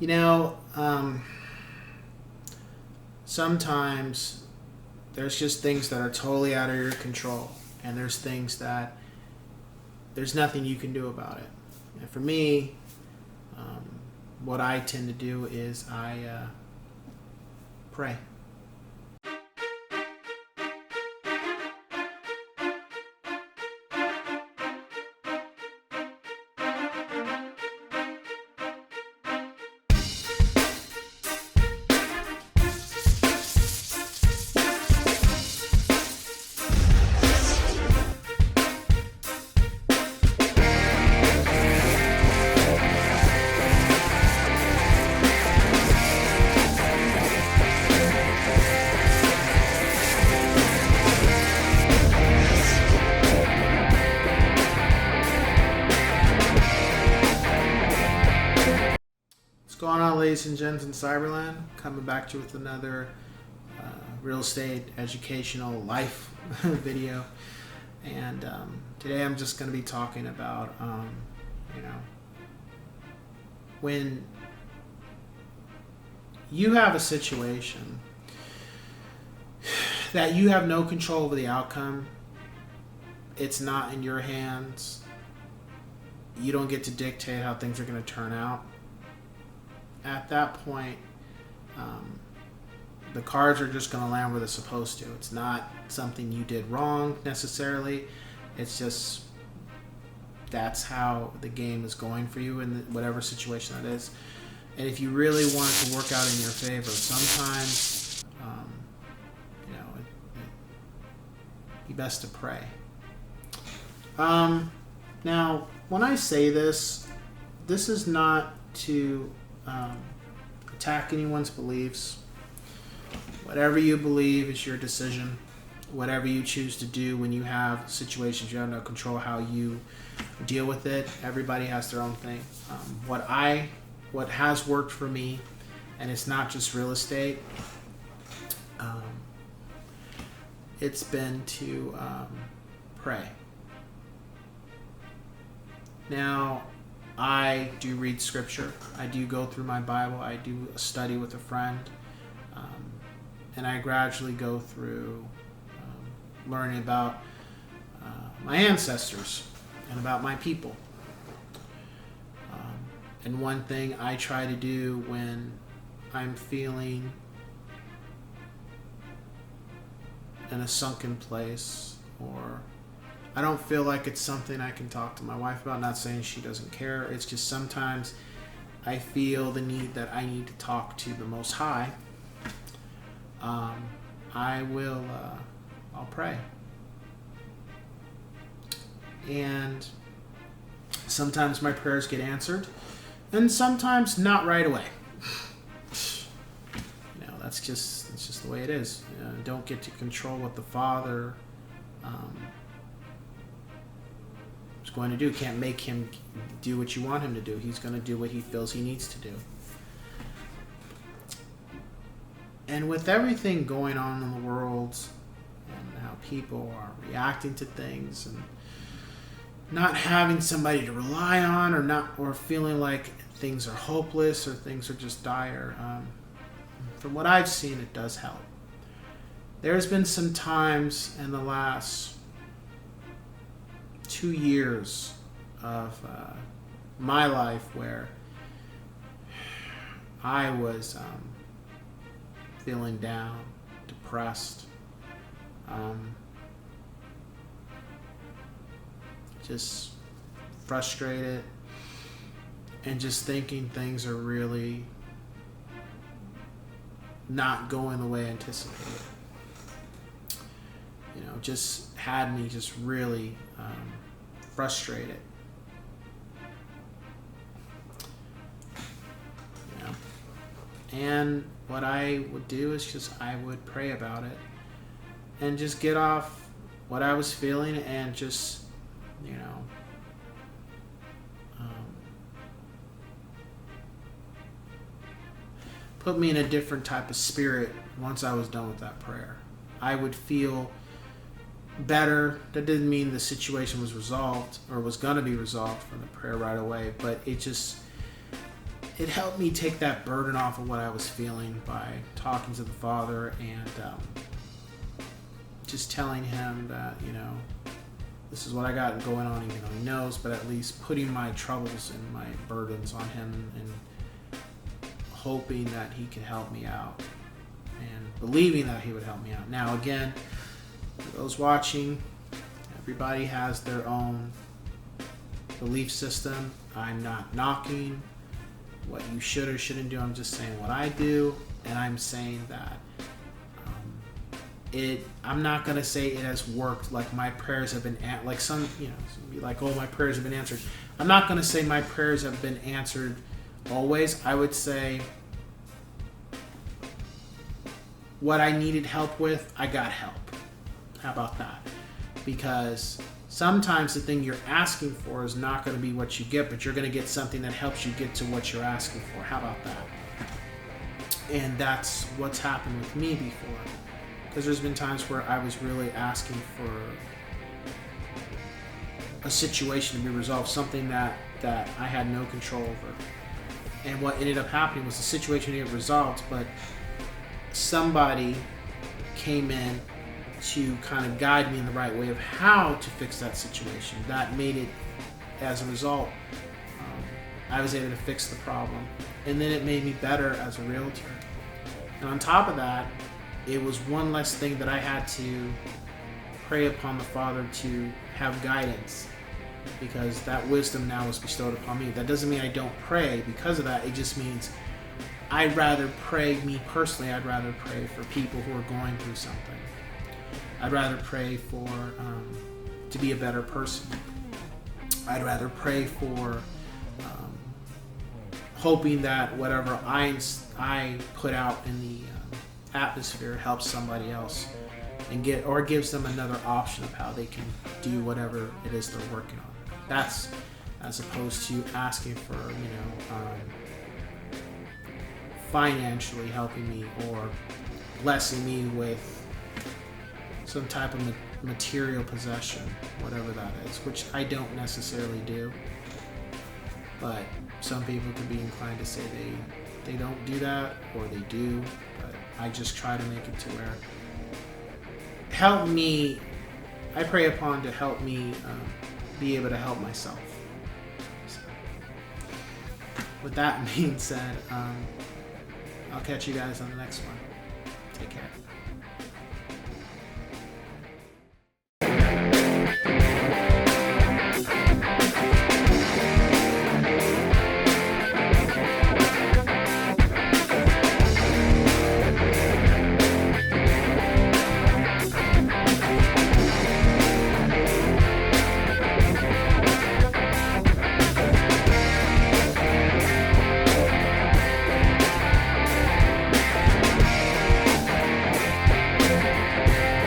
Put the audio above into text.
You know, sometimes there's just things that are totally out of your control, and there's things that there's nothing you can do about it. And for me, um, what I tend to do is I pray. What's going on, ladies and gents in Cyberland? Coming back to you with another real estate educational life video. And today I'm just going to be talking about, you know, when you have a situation that you have no control over the outcome, it's not in your hands, you don't get to dictate how things are going to turn out. At that point, the cards are just going to land where they're supposed to. It's not something you did wrong necessarily. It's just that's how the game is going for you in whatever situation that is. And if you really want it to work out in your favor, sometimes, you know, it'd be best to pray. Now, when I say this is not to attack anyone's beliefs. Whatever you believe is your decision. Whatever you choose to do when you have situations you have no control how you deal with it. Everybody has their own thing. What has worked for me, and it's not just real estate. It's been to pray. Now, I do read scripture. I do go through my Bible. I do a study with a friend. And I gradually go through learning about my ancestors and about my people. And one thing I try to do when I'm feeling in a sunken place, or I don't feel like it's something I can talk to my wife about. Not saying she doesn't care. It's just sometimes I feel the need that I need to talk to the Most High. I'll pray. And sometimes my prayers get answered, and sometimes not right away. You know, it's just the way it is. Don't get to control what the Father is going to do. Can't make him do what you want him to do. He's going to do what he feels he needs to do. And with everything going on in the world and how people are reacting to things and not having somebody to rely on, or feeling like things are hopeless or things are just dire, from what I've seen, it does help. There's been some times in the last 2 years of my life where I was feeling down, depressed, just frustrated, and just thinking things are really not going the way I anticipated. You know, just had me just really frustrated. You know, and what I would do is just I would pray about it and just get off what I was feeling and just, you know, put me in a different type of spirit once I was done with that prayer. I would feel better. That didn't mean the situation was resolved or was going to be resolved from the prayer right away, but it just, it helped me take that burden off of what I was feeling by talking to the Father and just telling him that, this is what I got going on, even though he knows, but at least putting my troubles and my burdens on him and hoping that he can help me out and believing that he would help me out. Now, again, for those watching, everybody has their own belief system. I'm not knocking what you should or shouldn't do. I'm just saying what I do, and I'm saying that I'm not going to say it has worked, like my prayers have been, like some, be like, oh, my prayers have been answered. I'm not going to say my prayers have been answered always. I would say what I needed help with, I got help. How about that? Because sometimes the thing you're asking for is not going to be what you get, but you're going to get something that helps you get to what you're asking for. How about that? And that's what's happened with me before. Because there's been times where I was really asking for a situation to be resolved, something that I had no control over. And what ended up happening was the situation didn't get resolved, but somebody came in to kind of guide me in the right way of how to fix that situation. That made it, as a result, I was able to fix the problem. And then it made me better as a realtor. And on top of that, it was one less thing that I had to pray upon the Father to have guidance, because that wisdom now was bestowed upon me. That doesn't mean I don't pray because of that. It just means I'd rather pray, me personally, I'd rather pray for people who are going through something. I'd rather pray for to be a better person. I'd rather pray for hoping that whatever I put out in the atmosphere helps somebody else and gives them another option of how they can do whatever it is they're working on. That's as opposed to asking for financially helping me or blessing me with some type of material possession, whatever that is, which I don't necessarily do, but some people could be inclined to say they don't do that, or they do, but I just try to make it to where help me, I pray upon to help me be able to help myself. So, with that being said, I'll catch you guys on the next one. Take care.